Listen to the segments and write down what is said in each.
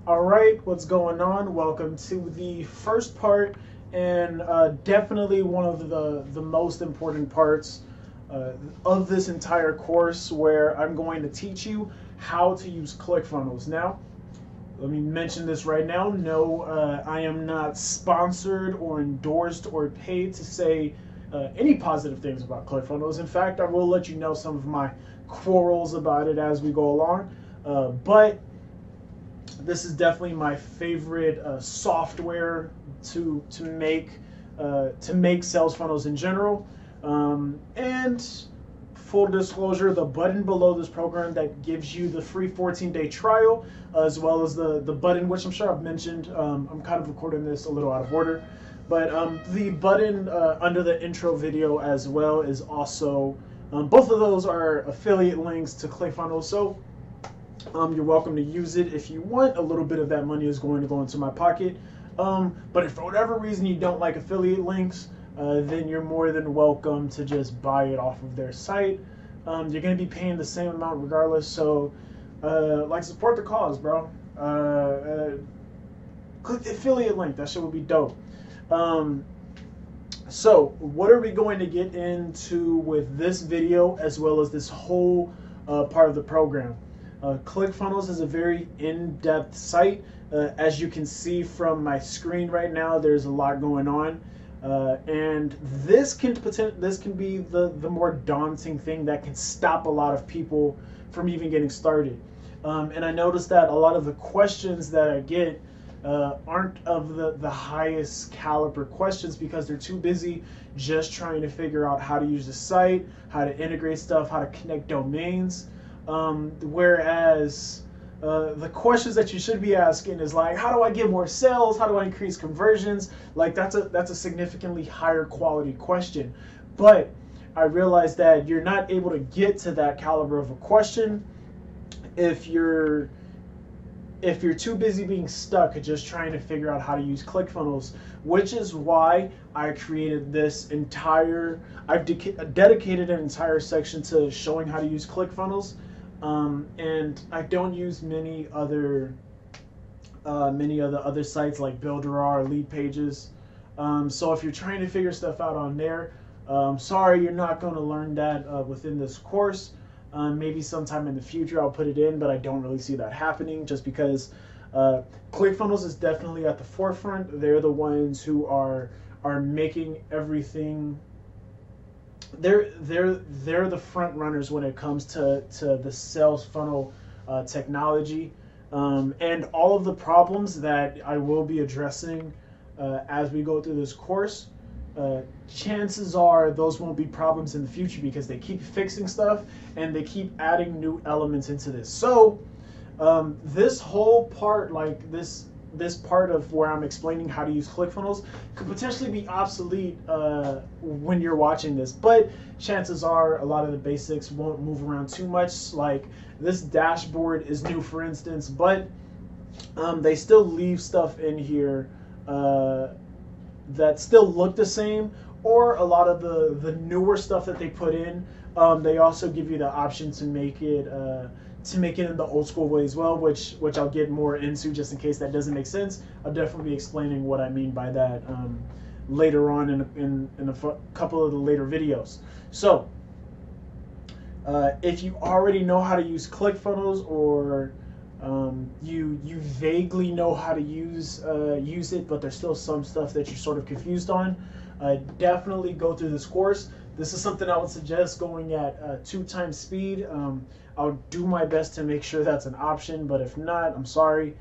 All right, what's going on? Welcome to the first part, and definitely one of the most important parts uh, of this entire course, where I'm going to teach you how to use ClickFunnels. Now, let me mention this right now. No, I am not sponsored or endorsed or paid to say any positive things about ClickFunnels. In fact, I will let you know some of my quarrels about it as we go along. But this is definitely my favorite software to make sales funnels in general. And full disclosure, the button below this program that gives you the free 14-day trial, as well as the button, which I'm sure I've mentioned. I'm kind of recording this a little out of order, but the button under the intro video as well is also. Both of those are affiliate links to ClickFunnels, so you're welcome to use it if you want. A little bit of that money is going to go into my pocket. But if for whatever reason you don't like affiliate links, then you're more than welcome to just buy it off of their site. You're going to be paying the same amount regardless. So, support the cause, bro. Click the affiliate link. That shit would be dope. So, what are we going to get into with this video as well as this whole part of the program? ClickFunnels is a very in-depth site. As you can see from my screen right now, there's a lot going on, and this can be the more daunting thing that can stop a lot of people from even getting started. And I noticed that a lot of the questions that I get aren't of the highest caliber questions because they're too busy just trying to figure out how to use the site, how to integrate stuff, how to connect domains. Whereas the questions that you should be asking is like, how do I get more sales? How do I increase conversions? Like that's a significantly higher quality question. But I realized that you're not able to get to that caliber of a question if you're too busy being stuck just trying to figure out how to use ClickFunnels, which is why I created this entire, I've dedicated an entire section to showing how to use ClickFunnels. And I don't use many other other sites like Builderall or Lead Pages. So if you're trying to figure stuff out on there, sorry, you're not going to learn that within this course. Maybe sometime in the future I'll put it in, but I don't really see that happening just because ClickFunnels is definitely at the forefront. They're the ones who are making everything. They're the front runners when it comes to the sales funnel technology, and all of the problems that I will be addressing as we go through this course. Chances are those won't be problems in the future because they keep fixing stuff and they keep adding new elements into this. So this whole part, like this part of where I'm explaining how to use ClickFunnels, could potentially be obsolete when you're watching this, but chances are a lot of the basics won't move around too much. Like this dashboard is new, for instance, but they still leave stuff in here that still look the same, or a lot of the newer stuff that they put in. They also give you the option to make it in the old school way as well, which I'll get more into just in case that doesn't make sense. I'll definitely be explaining what I mean by that later on in a couple of the later videos. So if you already know how to use ClickFunnels, or you vaguely know how to use it, but there's still some stuff that you're sort of confused on, definitely go through this course. This is something I would suggest going at 2 times speed. I'll do my best to make sure that's an option, but if not, I'm sorry.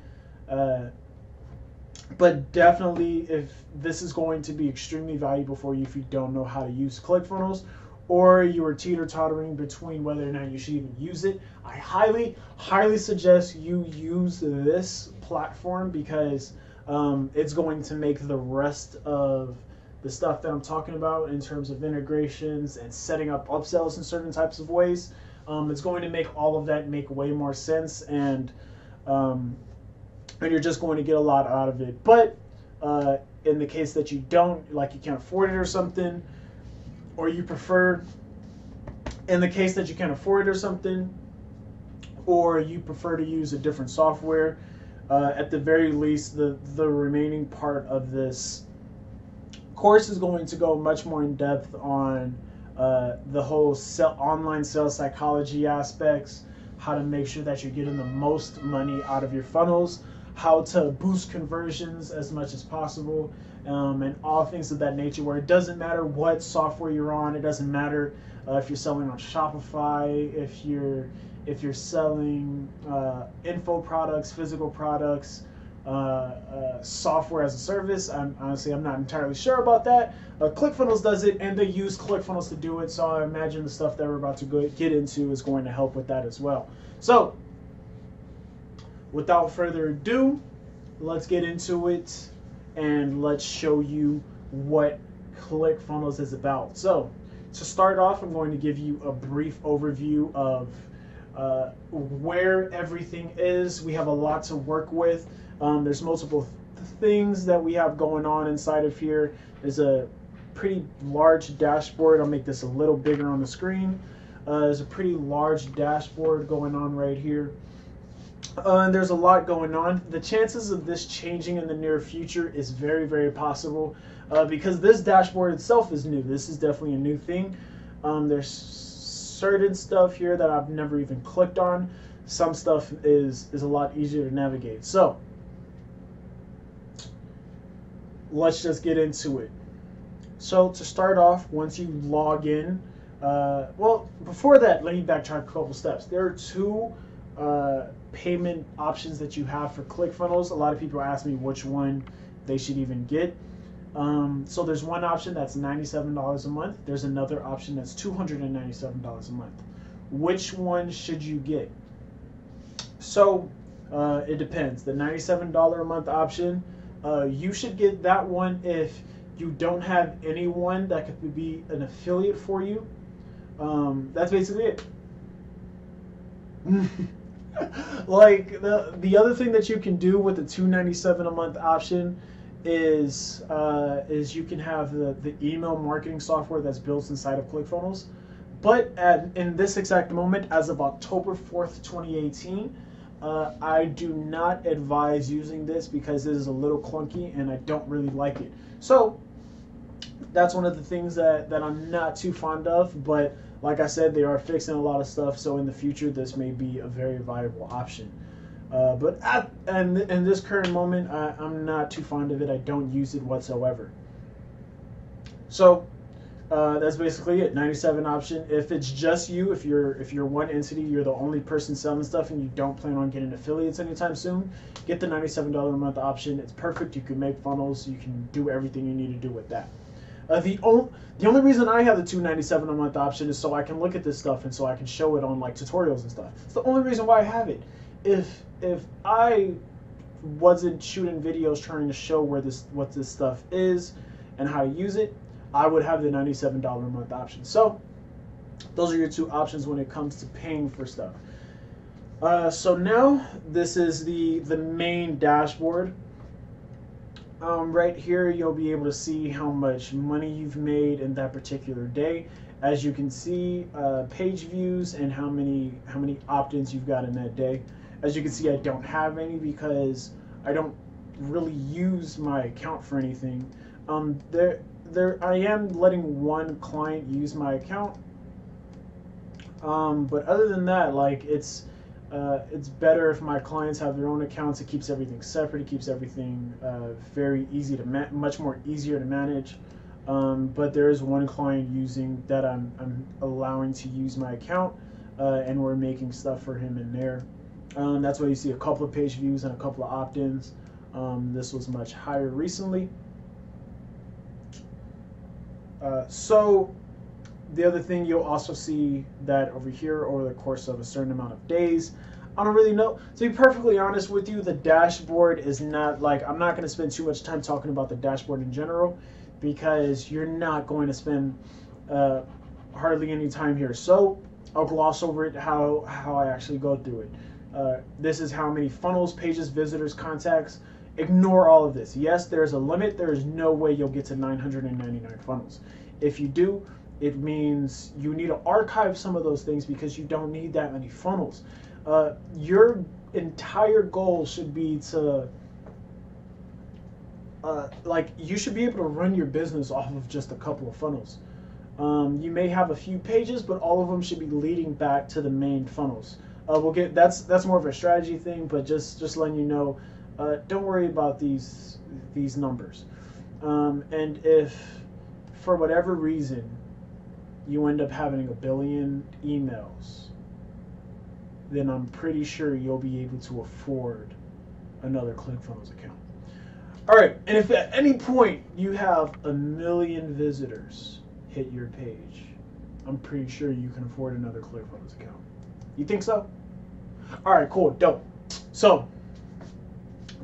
But definitely, if this is going to be extremely valuable for you if you don't know how to use ClickFunnels, or you are teeter-tottering between whether or not you should even use it, I highly suggest you use this platform because it's going to make the rest of the stuff that I'm talking about in terms of integrations and setting up upsells in certain types of ways. It's going to make all of that make way more sense, and you're just going to get a lot out of it. But in the case that you don't, like you can't afford it or something, or you prefer, in the case that you can't afford it or something, or you prefer to use a different software, At the very least, the remaining part of this course is going to go much more in depth on the whole online sales psychology aspects, how to make sure that you're getting the most money out of your funnels, how to boost conversions as much as possible, and all things of that nature, where it doesn't matter what software you're on. It doesn't matter if you're selling on Shopify, if you're selling info products, physical products, software as a service. I'm not entirely sure about that. Clickfunnels does it, and they use Clickfunnels to do it. So I imagine the stuff that we're about to get into is going to help with that as well. So without further ado, let's get into it, and let's show you what Clickfunnels is about. So to start off, I'm going to give you a brief overview of where everything is. We have a lot to work with. There's multiple things that we have going on inside of here. There's a pretty large dashboard. I'll make this a little bigger on the screen. There's a pretty large dashboard going on right here. And there's a lot going on. The chances of this changing in the near future is very, very possible because this dashboard itself is new. This is definitely a new thing. There's certain stuff here that I've never even clicked on. Some stuff is a lot easier to navigate. So let's just get into it. So to start off, once you log in, well, before that, let me backtrack a couple steps. There are two payment options that you have for ClickFunnels. A lot of people ask me which one they should even get. So there's one option that's $97 a month. There's another option that's $297 a month. Which one should you get? So it depends. The $97 a month option, you should get that one if you don't have anyone that could be an affiliate for you. That's basically it. Like the other thing that you can do with the $297 a month option is you can have the email marketing software that's built inside of ClickFunnels. But in this exact moment, as of October 4th, 2018, I do not advise using this because it is a little clunky and I don't really like it. So that's one of the things that I'm not too fond of, but like I said, they are fixing a lot of stuff, so in the future this may be a very viable option. But in this current moment, I'm not too fond of it. I don't use it whatsoever. So that's basically it. 97 option. If it's just you, if you're one entity, you're the only person selling stuff, and you don't plan on getting affiliates anytime soon, get the $97 a month option. It's perfect. You can make funnels. You can do everything you need to do with that. The only reason I have the $297 a month option is so I can look at this stuff and so I can show it on like tutorials and stuff. It's the only reason why I have it. If I wasn't shooting videos trying to show what this stuff is and how to use it, I would have the $97 a month option. So those are your two options when it comes to paying for stuff. So now this is the main dashboard. Right here, you'll be able to see how much money you've made in that particular day. As you can see, page views and how many opt-ins you've got in that day. As you can see, I don't have any because I don't really use my account for anything. I am letting one client use my account, but other than that, like it's better if my clients have their own accounts. It keeps everything separate. It keeps everything very easy to much more easier to manage. But there is one client using that I'm allowing to use my account, and we're making stuff for him in there. That's why you see a couple of page views and a couple of opt-ins. This was much higher recently. So the other thing, you'll also see that over here over the course of a certain amount of days. I don't really know. To be perfectly honest with you, the dashboard is not like, I'm not going to spend too much time talking about the dashboard in general because you're not going to spend hardly any time here. So I'll gloss over it how I actually go through it. This is how many funnels, pages, visitors, contacts. Ignore all of this. Yes, there's a limit. There is no way you'll get to 999 funnels. If you do, it means you need to archive some of those things because you don't need that many funnels. Your entire goal should be to like you should be able to run your business off of just a couple of funnels. You may have a few pages, but all of them should be leading back to the main funnels. We'll get that's more of a strategy thing, but just letting you know, don't worry about these numbers. And if for whatever reason you end up having 1 billion emails, then I'm pretty sure you'll be able to afford another Clickfunnels account. All right, and if at any point you have 1 million visitors hit your page, I'm pretty sure you can afford another Clickfunnels account. You think so? All right, cool, dope. So,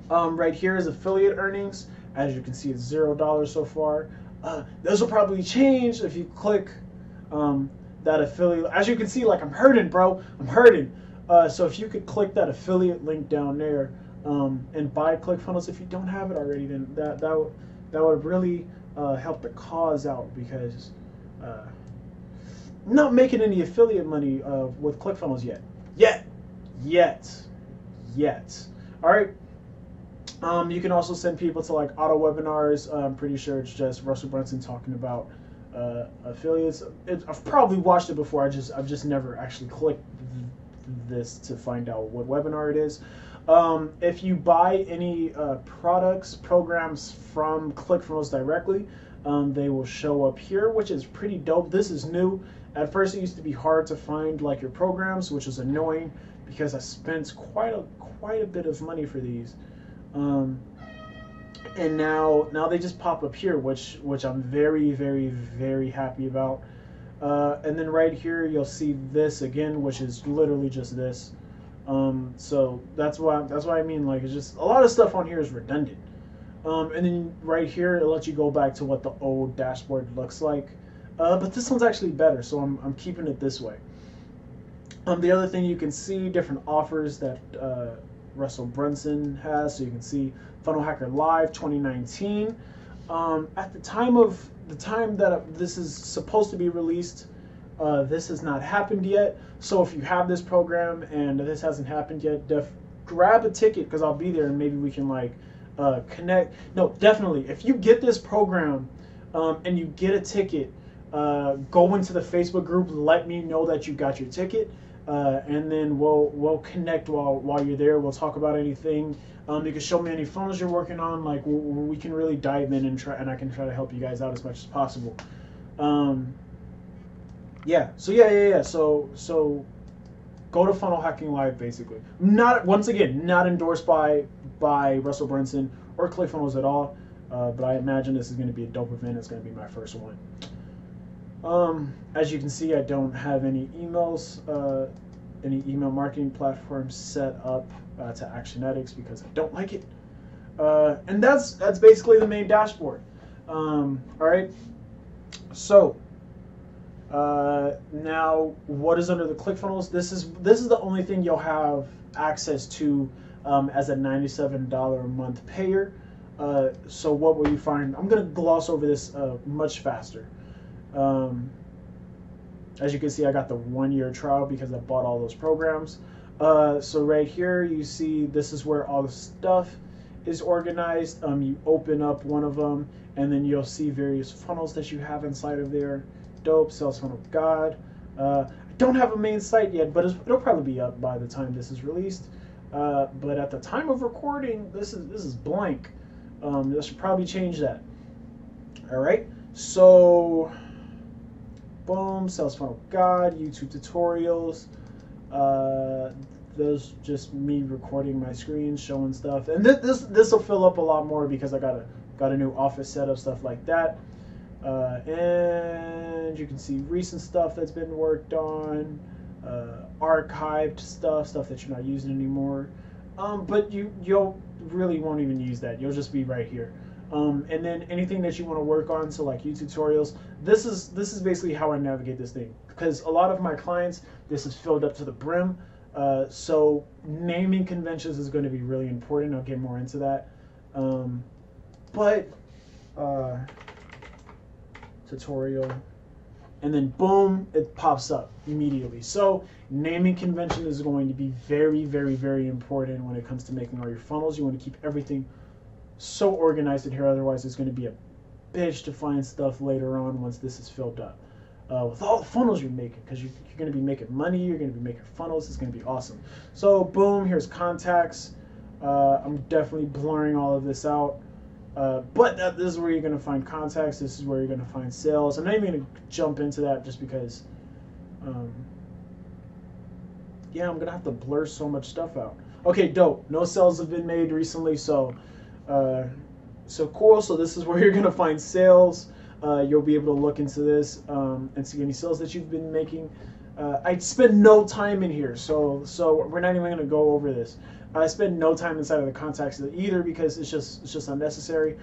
right here is affiliate earnings. As you can see, it's $0 so far. Those will probably change if you click that affiliate. As you can see, like I'm hurting, bro. I'm hurting. So if you could click that affiliate link down there and buy Clickfunnels, if you don't have it already, then that would really help the cause out, because I'm not making any affiliate money with Clickfunnels yet. All right. You can also send people to like auto webinars. I'm pretty sure it's just Russell Brunson talking about affiliates. I've probably watched it before. I've just never actually clicked this to find out what webinar it is. If you buy any programs from Clickfunnels directly, they will show up here, which is pretty dope. This is new. At first, it used to be hard to find like your programs, which was annoying because I spent quite a bit of money for these. And now they just pop up here, which I'm very happy about. And then right here you'll see this again, which is literally just this. So that's why I mean, like, it's just a lot of stuff on here is redundant. And then right here it lets you go back to what the old dashboard looks like. But this one's actually better, so I'm keeping it this way. The other thing, you can see different offers that Russell Brunson has. So you can see Funnel Hacker Live 2019. At the time that this is supposed to be released, this has not happened yet. So if you have this program and this hasn't happened yet, grab a ticket, because I'll be there and maybe we can like connect. No, definitely. If you get this program and you get a ticket, go into the Facebook group, let me know that you got your ticket. And then we'll connect while you're there. We'll talk about anything. You can show me any funnels you're working on. Like we can really dive in and I can try to help you guys out as much as possible. Yeah. So go to Funnel Hacking Live, basically. Not endorsed by Russell Brunson or Clickfunnels at all. But I imagine this is going to be a dope event. It's going to be my first one. As you can see, I don't have any emails, any email marketing platforms set up to Actionetics because I don't like it. And that's basically the main dashboard. All right. So now, what is under the Clickfunnels? This is the only thing you'll have access to as a $97 a month payer. So what will you find? I'm gonna gloss over this much faster. As you can see, I got the 1-year trial because I bought all those programs. So right here, you see this is where all the stuff is organized. You open up one of them, and then you'll see various funnels that you have inside of there. Dope, Sales Funnel God. I don't have a main site yet, but it'll probably be up by the time this is released. But at the time of recording, this is blank. I should probably change that. All right, so boom, Sales Funnel God, YouTube tutorials. Those just me recording my screen, showing stuff, and this will fill up a lot more because I got a new office setup, stuff like that. And you can see recent stuff that's been worked on, archived stuff that you're not using anymore. But you'll really won't even use that. You'll just be right here. And then anything that you want to work on, so like YouTube tutorials. This is basically how I navigate this thing, because a lot of my clients, this is filled up to the brim. So naming conventions is going to be really important. I'll get more into that. But tutorial, and then boom, it pops up immediately. So naming convention is going to be very, very, very important when it comes to making all your funnels. You want to keep everything so organized in here, otherwise it's going to be a bitch to find stuff later on once this is filled up. With all the funnels you're making, because you're going to be making money, you're going to be making funnels, it's going to be awesome. So boom, here's contacts. I'm definitely blurring all of this out. But this is where you're going to find contacts. This is where you're going to find sales. I'm not even going to jump into that just because, yeah, I'm going to have to blur so much stuff out. Okay, dope. No sales have been made recently, so cool. So this is where you're going to find sales. You'll be able to look into this and see any sales that you've been making. I spend no time in here, so we're not even going to go over this. I spend no time inside of the contacts either because it's just unnecessary.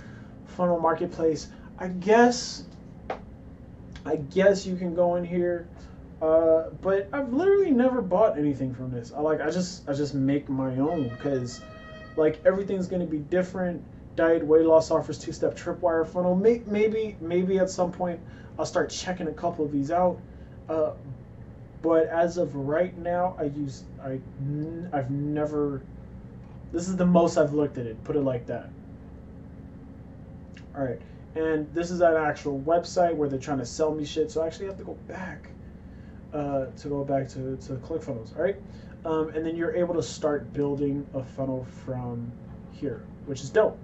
Funnel marketplace. I guess you can go in here, but I've literally never bought anything from this. I just make my own because like everything's going to be different. Diet weight loss offers 2-step tripwire funnel. Maybe at some point I'll start checking a couple of these out. But as of right now, I've never. This is the most I've looked at it. Put it like that. All right, and this is an actual website where they're trying to sell me shit. So I actually have to go back to Clickfunnels. All right, and then you're able to start building a funnel from here, which is dope.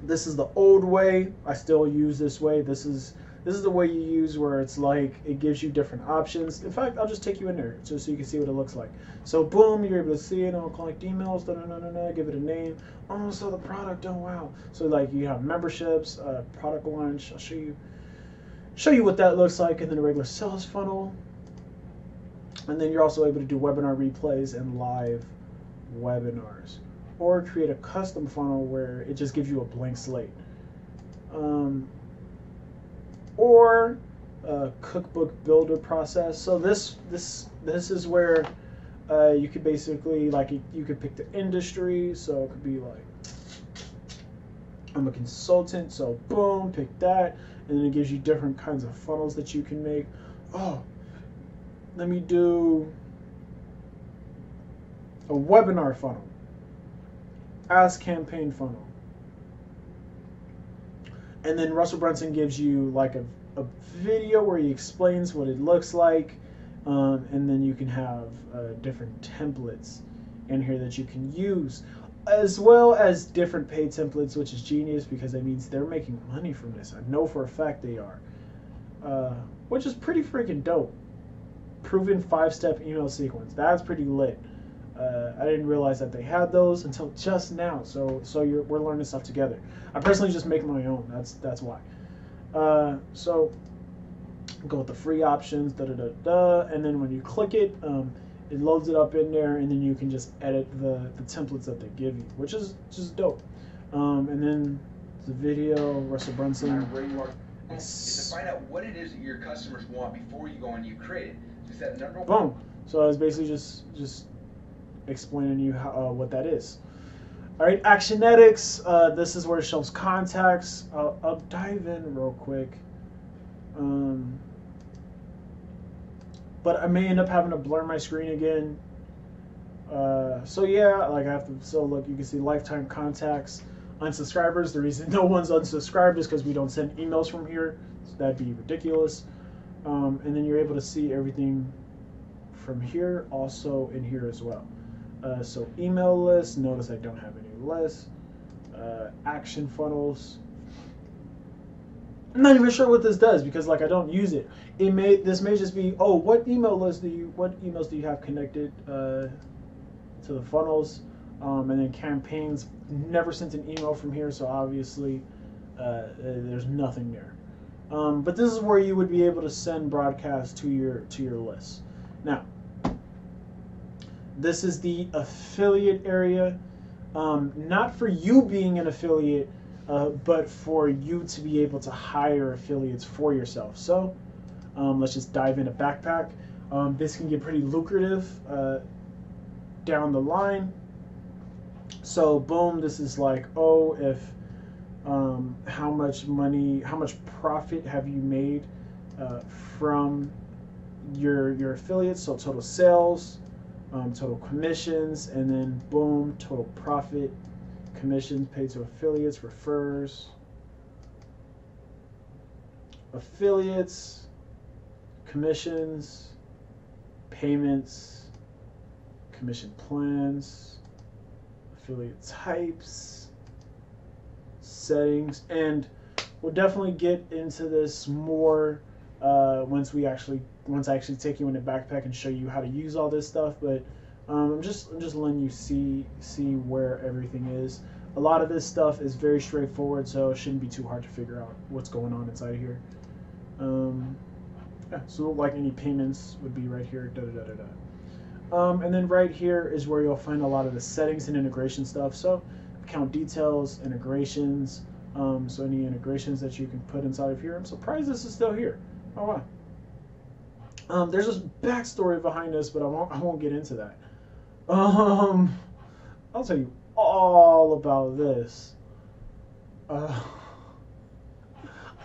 This is the old way. I still use this way. This is the way you use where it's like it gives you different options. In fact, I'll just take you in there just so you can see what it looks like. So boom, you're able to see it. I'll collect emails. Give it a name. Oh, so the product. Oh wow. So like you have memberships, product launch. I'll show you what that looks like, and then a regular sales funnel. And then you're also able to do webinar replays and live webinars, or create a custom funnel where it just gives you a blank slate. Or a cookbook builder process. So this is where you could basically you could pick the industry. So it could be like I'm a consultant. So boom, pick that, and then it gives you different kinds of funnels that you can make. Oh, let me do a webinar funnel, ask campaign funnel. And then Russell Brunson gives you like a video where he explains what it looks like, and then you can have different templates in here that you can use, as well as different paid templates, which is genius because that means they're making money from this. I know for a fact they are, which is pretty freaking dope. Proven 5-step email sequence. That's pretty lit. I didn't realize that they had those until just now. So we're learning stuff together. I personally just make my own. That's why. So go with the free options. And then when you click it, it loads it up in there, and then you can just edit the templates that they give you, which is just dope. And then the video, Russell Brunson. No matter where you are, is to find out what it is that your customers want before you go and you create it. Is that number one? Boom. So I was basically just explaining to you what that is. All right, Actionetics. This is where it shows contacts. I'll dive in real quick. But I may end up having to blur my screen again. So yeah, like I have to. So look, you can see lifetime contacts, unsubscribers. The reason no one's unsubscribed is because we don't send emails from here. So that'd be ridiculous. And then you're able to see everything from here, also in here as well. So email lists. Notice I don't have any lists. Action funnels. I'm not even sure what this does because like I don't use it. This may just be, oh, what emails do you have connected to the funnels, and then campaigns. Never sent an email from here, so obviously there's nothing there. But this is where you would be able to send broadcasts to your list. Now, this is the affiliate area, not for you being an affiliate, but for you to be able to hire affiliates for yourself. So let's just dive into Backpack. This can get pretty lucrative down the line. So boom, this is like, oh, if how much money, how much profit have you made from your affiliates, so total sales, total commissions, and then boom, total profit, commissions paid to affiliates, refers, affiliates, commissions, payments, commission plans, affiliate types, settings, and we'll definitely get into this more once I actually take you in the backpack and show you how to use all this stuff. But I'm just letting you see where everything is. A lot of this stuff is very straightforward, so it shouldn't be too hard to figure out what's going on inside of here. Yeah, so like any payments would be right here. And then right here is where you'll find a lot of the settings and integration stuff. So account details, integrations. So any integrations that you can put inside of here. I'm surprised this is still here. Oh wow. There's this backstory behind this, but I won't get into that. I'll tell you all about this. I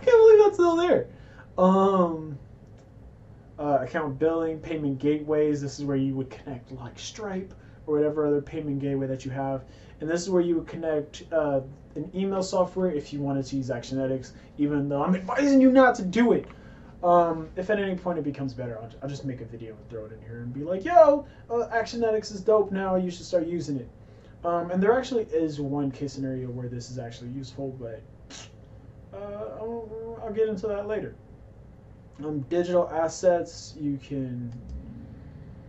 can't believe that's still there. Account billing, payment gateways. This is where you would connect like Stripe or whatever other payment gateway that you have. And this is where you would connect an email software if you wanted to use Actionetics, even though I'm advising you not to do it. If at any point it becomes better, I'll just make a video and throw it in here and be like, yo, Actionetics is dope now, you should start using it. And there actually is one case scenario where this is actually useful, but I'll get into that later. Digital assets, you can,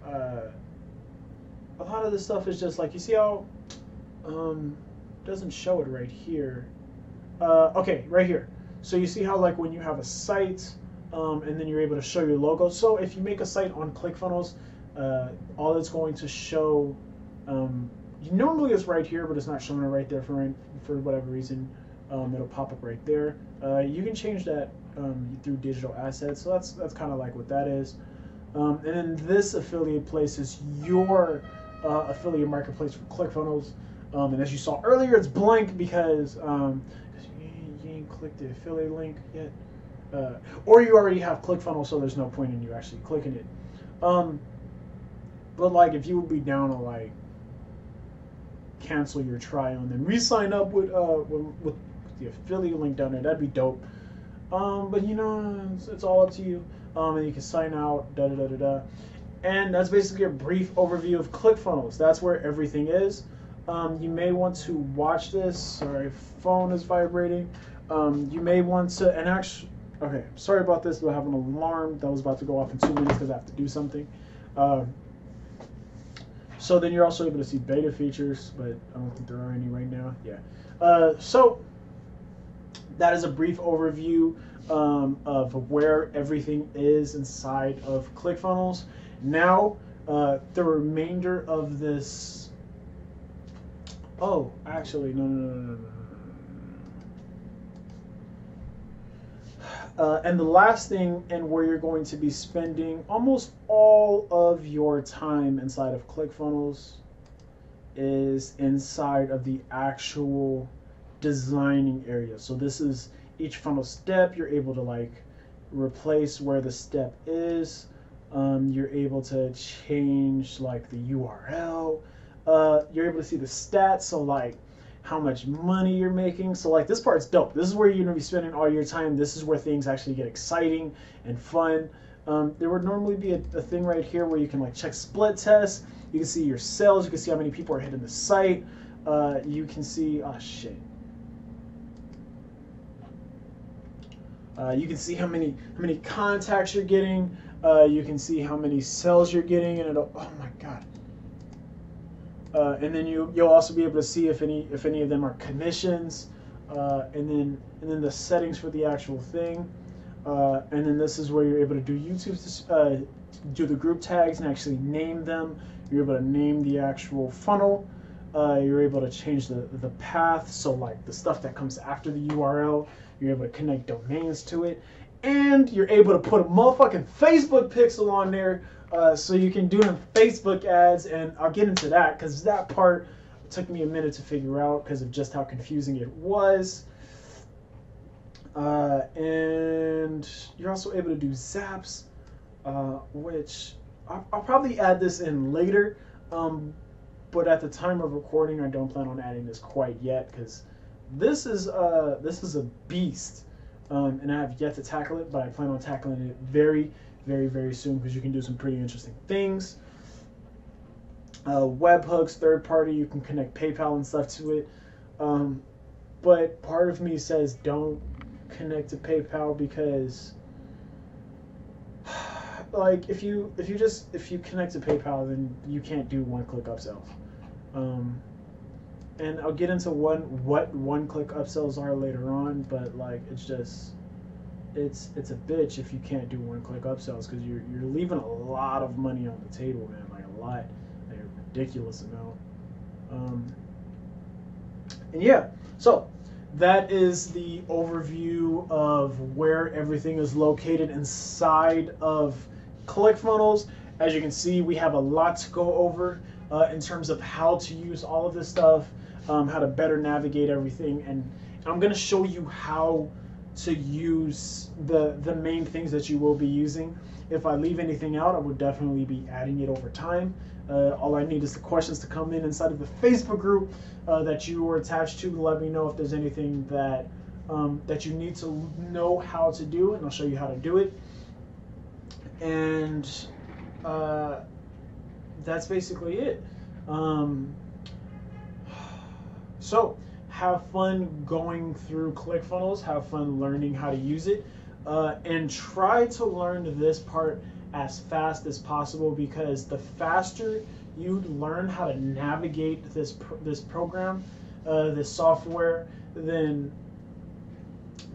a lot of this stuff is just like, you see how, doesn't show it right here. Okay, right here. So you see how like when you have a site, and then you're able to show your logo. So if you make a site on Clickfunnels, all it's going to show, normally it's right here, but it's not showing it right there for whatever reason. It'll pop up right there. You can change that through digital assets, so that's kind of like what that is. And then this affiliate place is your affiliate marketplace for Clickfunnels. And as you saw earlier, it's blank because you ain't clicked the affiliate link yet. Or you already have Clickfunnels, so there's no point in you actually clicking it. But like if you would be down to like cancel your trial and then re-sign up with the affiliate link down there, that'd be dope. But you know, it's all up to you. And you can sign out, And that's basically a brief overview of Clickfunnels. That's where everything is. You may want to watch this. Sorry, phone is vibrating. You may want to, and actually, okay, sorry about this, but I have an alarm that was about to go off in 2 minutes because I have to do something. So then you're also able to see beta features, but I don't think there are any right now. Yeah. So that is a brief overview of where everything is inside of Clickfunnels. Now, the remainder of this. Oh, actually, no. And the last thing, and where you're going to be spending almost all of your time inside of Clickfunnels, is inside of the actual designing area. So this is each funnel step. You're able to like replace where the step is. You're able to change like the URL. You're able to see the stats. So like how much money you're making. So like this part's dope. This is where you're gonna be spending all your time. This is where things actually get exciting and fun. There would normally be a thing right here where you can like check split tests. You can see your sales. You can see how many people are hitting the site. You can see, oh shit. You can see how many contacts you're getting. You can see how many sales you're getting, and it'll, oh my god. And then you'll also be able to see if any of them are commissions, and then the settings for the actual thing, and then this is where you're able to do YouTube, do the group tags and actually name them. You're able to name the actual funnel. You're able to change the path, so like the stuff that comes after the URL, you're able to connect domains to it, and you're able to put a motherfucking Facebook pixel on there. So you can do them Facebook ads, and I'll get into that because that part took me a minute to figure out because of just how confusing it was. And you're also able to do zaps, which I'll probably add this in later. But at the time of recording, I don't plan on adding this quite yet because this is a beast, and I have yet to tackle it. But I plan on tackling it very, very, very soon because you can do some pretty interesting things. Webhooks, third party, you can connect PayPal and stuff to it. But part of me says don't connect to PayPal because, like, if you connect to PayPal, then you can't do one-click upsells. And I'll get into what one-click upsells are later on, but like it's a bitch if you can't do one-click upsells because you're leaving a lot of money on the table, man. Like a lot, like a ridiculous amount. And yeah, so that is the overview of where everything is located inside of Clickfunnels. As you can see, we have a lot to go over in terms of how to use all of this stuff, how to better navigate everything, and I'm going to show you how to use the main things that you will be using. If I leave anything out, I would definitely be adding it over time. All I need is the questions to come in inside of the Facebook group that you are attached to let me know if there's anything that that you need to know how to do, and I'll show you how to do it. And that's basically it. So have fun going through Clickfunnels, have fun learning how to use it, and try to learn this part as fast as possible, because the faster you learn how to navigate this program, this software, then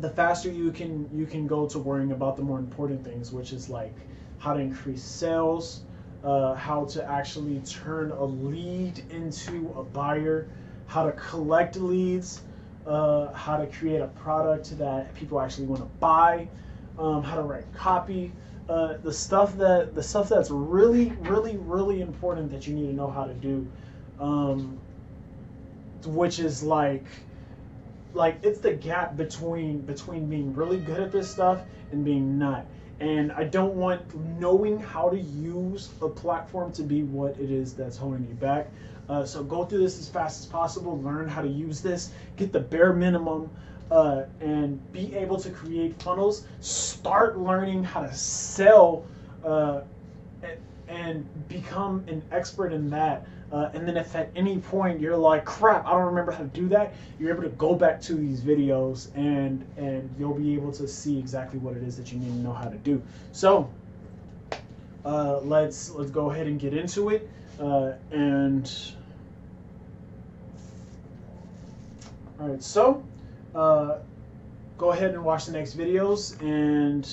the faster you can go to worrying about the more important things, which is like how to increase sales, how to actually turn a lead into a buyer, how to collect leads, how to create a product that people actually want to buy, how to write copy, the stuff that's really, really, really important that you need to know how to do, which is like it's the gap between being really good at this stuff and being not. And I don't want knowing how to use a platform to be what it is that's holding you back. So go through this as fast as possible, learn how to use this, get the bare minimum, and be able to create funnels. Start learning how to sell and become an expert in that. And then if at any point you're like, crap, I don't remember how to do that, you're able to go back to these videos and you'll be able to see exactly what it is that you need to know how to do. So let's go ahead and get into it. And all right, so go ahead and watch the next videos, and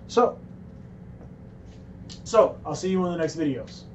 so I'll see you in the next videos.